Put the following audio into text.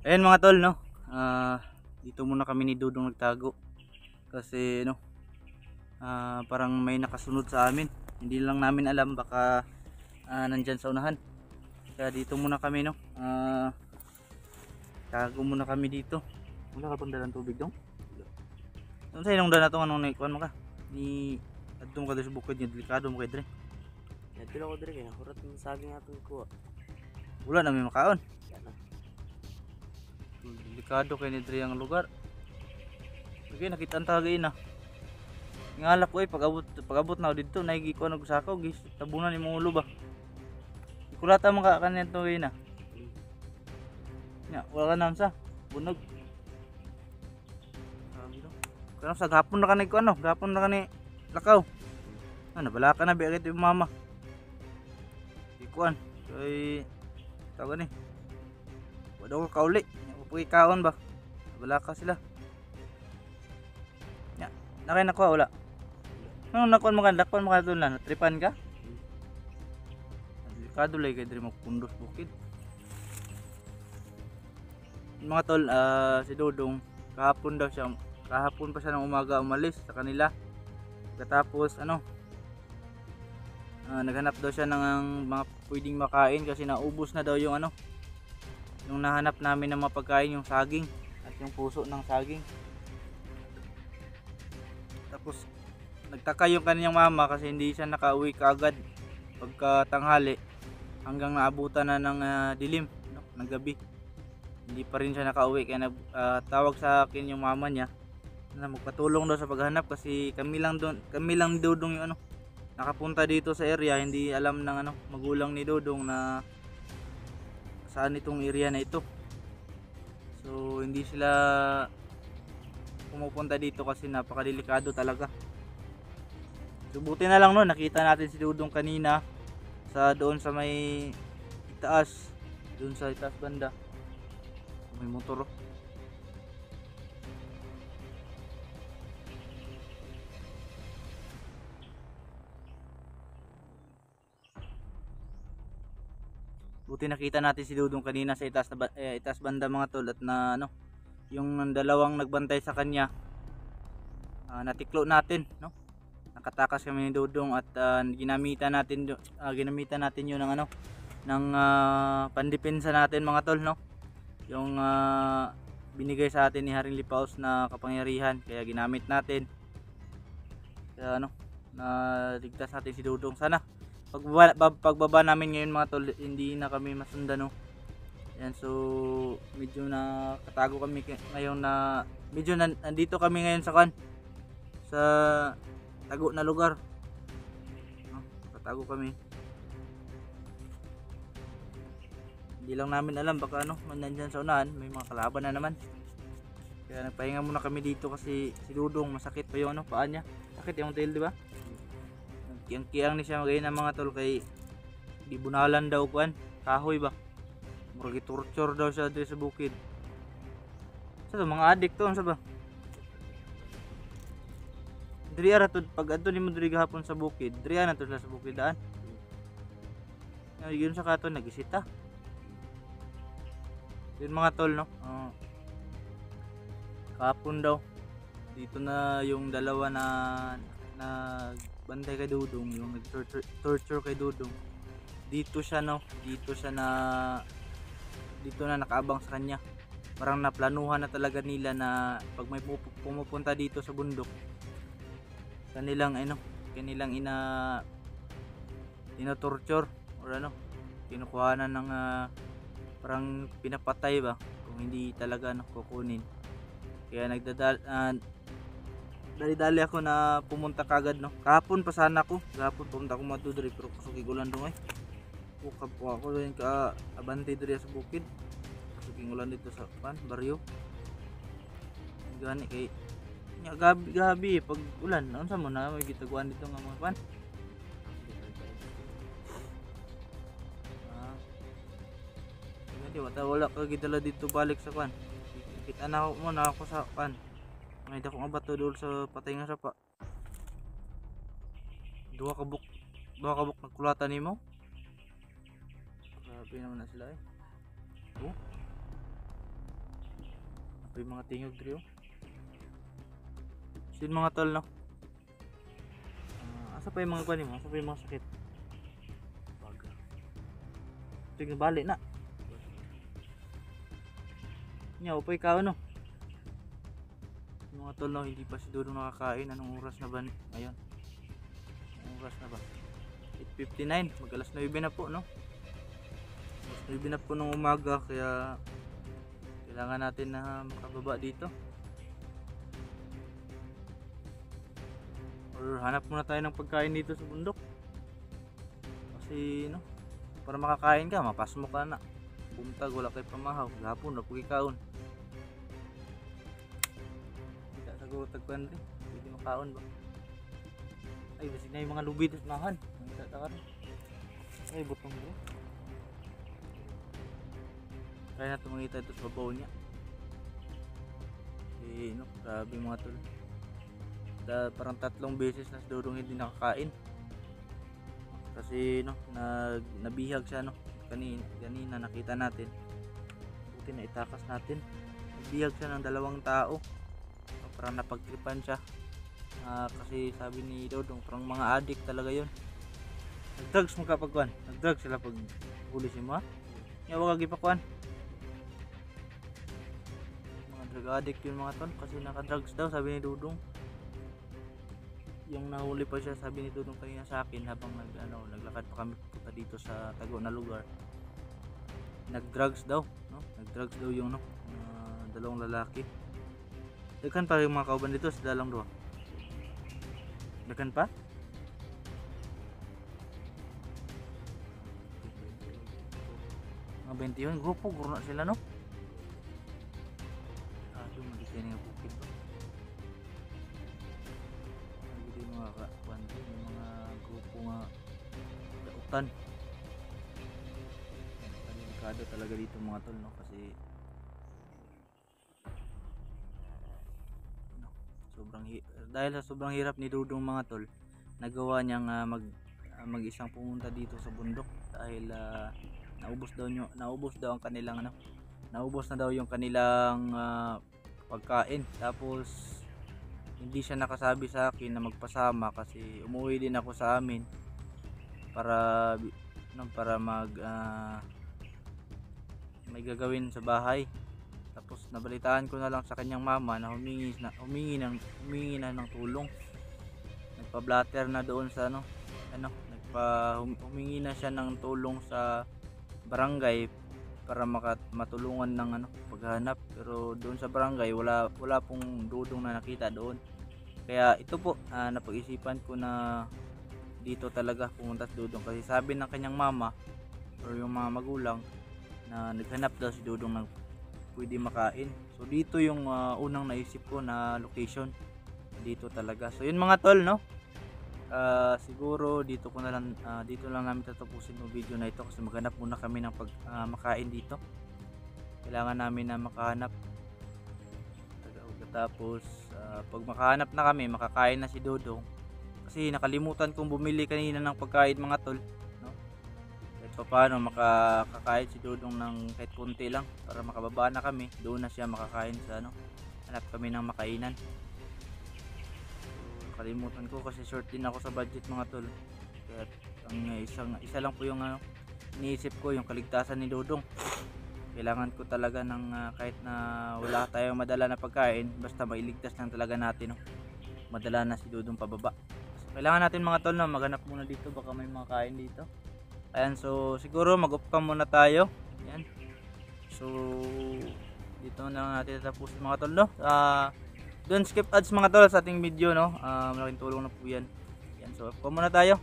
Ayan mga tol, no? Dito muna kami ni Dudong nagtago. Kasi, no, parang may nakasunod sa amin. Hindi lang namin alam, baka nandyan sa unahan. Kaya dito muna kami, no? Tago muna kami dito. Wala ka bang dalang tubig dong? Ano sa inong dala itong anong naikuan mo ka? Ni Adtong ka sa bukid niya, delikado mo kay Dre. Dito ako dire kay nakurat ng saging atong kuha. Wala na may makaon. Yan na. Delikado kay ni Dre ang lugar. Okay, nakita ang tagay na. Ngalak ko pag-abot na ako dito, naigi ko ano sakaw, gis tabunan ni mong ulo ba. Ikulata mo ka kanyan to na. Nya, wala ka nam sa bunog. Sabi do. Kano sa gapon na kanay ko ano, gapon na kanay lakaw. Ano, bala ka na bi agad yung mama. Ikuan, kay tawa ni. Wala ko kauli, upay kaon ba. Bala ka sila. Nya, nakay nakuha wala. Ano nakuha mo kan, lakpan mo ka doon na, natripan ka? Delikado lay kay diri magpundos bukid. Mga tol, si Dudong kahapon pa siya ng umaga umalis sa kanila. Pagkatapos naghanap daw siya ng mga pwedeng makain kasi naubos na daw yung yung nahanap namin ng mga pagkain, yung saging at yung puso ng saging. Tapos nagtaka yung kanyang mama kasi hindi siya nakauwi kaagad pagka tanghali hanggang naabutan na ng dilim, no, ng gabi. Hindi pa rin siya nakauwi kaya tawag sa akin yung mama niya na magpatulong daw sa paghanap kasi kami lang ni Dudong yung nakapunta dito sa area, hindi alam ng magulang ni Dudong na saan itong area na ito. So hindi sila pumupunta dito kasi napakadelikado talaga. So buti na lang no, nakita natin si Dudong kanina doon sa may itaas, doon sa itaas banda. May motor oh. Buti nakita natin si Dudong kanina sa itaas banda mga tol, at na yung dalawang nagbantay sa kanya natiklo natin, no? Nakatakas kami ni Dudong at ginamitan natin yun ng pandepensa natin mga tol, no? Yung binigay sa atin ni Haring Lipaos na kapangyarihan, kaya ginamit natin. Kaya na ligtas natin si Dudong. Sana pagbaba namin ngayon mga tol, hindi na kami masundan, no? Yan, so medyo nakatago kami ngayon na medyo nandito kami ngayon sa tago na lugar, no? Katago kami. Hindi lang namin alam, baka nandyan sa unahan may mga kalaban na naman. Kaya nagpahinga muna kami dito kasi si Dudong masakit pa yung paa niya. Sakit yung tail, di ba? Kiyang ni siya magayon ng mga tol kay di bunalan daw kahoy ba. Murag torture daw siya dito sa bukid. Sa mga addict to sa ba? Diri ara to pag adto nimo diri gahapon sa bukid, diri na to sa bukid daan. Yun sa katon nagisita. Yun mga tol, no? Kahapon daw dito na yung dalawa na bantay kay Dudong, yung nag-torture kay Dudong. Dito na nakaabang sa kanya. Parang naplanuhan na talaga nila na pag may pumupunta dito sa bundok, kanilang ina-torture or kinukuhanan ng parang pinapatay ba kung hindi talaga kukunin. Kaya dali-dali ako na pumunta kagad, no. Kahapon pa sana ako. Kahapon pumunta ako matudiri pero kusugig ulan dong ay. Ukap po ako rin ka abante diri sa bukid. Kusugig ulan dito sa baryo. Gani kay nya gabi pag ulan, unsa mo na may gitaguan dito nga mga pan. Hindi wala ka gidala dito balik sa pan. Kita na mo na ako sa pan. May dako nga bato doon sa patay nga sapa. Duha ka buk nagkulatan nimo. Grabe naman na sila eh. Oh. pa yung mga tingog dito. So yun mga tol, no? Asa pa yung mga kuwan mo? Asa pa yung mga sakit? Baga. Tingnan bali na. Nya, upay ka ano? Mga tol, no, hindi pa si Dudong nakakain. Anong oras na ba ngayon? Anong oras na ba? 8:59, mag alas 9 na po, no? Alas 9 na po ng umaga, kaya kailangan natin na makababa dito. Or hanap muna tayo ng pagkain dito sa bundok. Kasi, no, para makakain ka, mapasmo ka na. Buntag, wala kay pamahaw. Gapon, napagikaon. Siguro tagpan rin, pwede makaon ba? Ay, basig na yung mga lubid at mahan. Ang tataka rin. Ay, butong bro. Kaya na tumangita ito sa babaw niya. Eh, no, grabe mga tol. Parang 3 beses na si Dudong hindi nakakain. Kasi, no, nabihag siya, no. Kanina nakita natin. Buti na itakas natin. Nabihag siya ng 2 tao. Parang napagtripan siya. Kasi sabi ni Dudong parang mga addict talaga yun. Nag-drugs mo kapag kuwan. Nag-drugs sila pag huli si mo ha. Nga wag ipakuan. Mga drug addict yun mga ton. Kasi naka-drugs daw sabi ni Dudong. Yung nahuli pa siya sabi ni Dudong kanina sa akin habang naglakad pa kami pupunta dito sa tago na lugar. Nag-drugs daw, no? Nag-drugs daw yung 2 lalaki. Daghan pa yung mga kauban dito sa dalang duwa. Daghan pa? Mga 21 grupo, guro na sila, no? Doon mag-isya nga bukid ba? Hindi mga kakwante, yung mga grupo nga dautan. Delikado talaga dito mga tol, no? Kasi dahil sa sobrang hirap ni Dudong mga tol, nagawa niyang mag-isang pumunta dito sa bundok dahil naubos daw ang kanilang naubos na daw yung kanilang pagkain. Tapos hindi siya nakasabi sa akin na magpasama kasi umuwi din ako sa amin para may gagawin sa bahay. Tapos nabalitaan ko na lang sa kanyang mama na humingi na ng tulong. Nagpa-blatter na doon sa humingi na siya ng tulong sa barangay para matulungan ng paghahanap. Pero doon sa barangay wala pong Dudong na nakita doon. Kaya ito po napag-isipan ko na dito talaga pumunta si Dudong kasi sabi ng kanyang mama or yung mga magulang na naghanap daw si Dudong ng pwede makain. So dito yung unang naisip ko na location. Dito talaga. So yun mga tol, no? Siguro dito lang namin tatapusin yung video na ito kasi maghanap muna kami ng makain dito. Kailangan namin na makahanap. Tapos pag makahanap na kami, makakain na si Dudong. Kasi nakalimutan kong bumili kanina ng pagkain mga tol. So paano makakain si Dudong ng kahit konti lang para makababa na kami, doon na siya makakain sa hanap kami ng makainan. So, kalimutan ko kasi short din ako sa budget mga tol. Kaya ang isa lang po yung iniisip ko, yung kaligtasan ni Dudong. Kailangan ko talaga ng kahit na wala tayong madala na pagkain, basta mailigtas lang talaga natin madala na si Dudong pababa. So, kailangan natin mga tol na maghanap muna dito, baka may makain dito. Ayan, so siguro mag-off cam muna tayo. Ayan. So dito na natin tatapusin mga tol, no? Don't skip ads mga tol sa ating video, no? Malaking tulong na po yan. Ayan, so off cam muna tayo.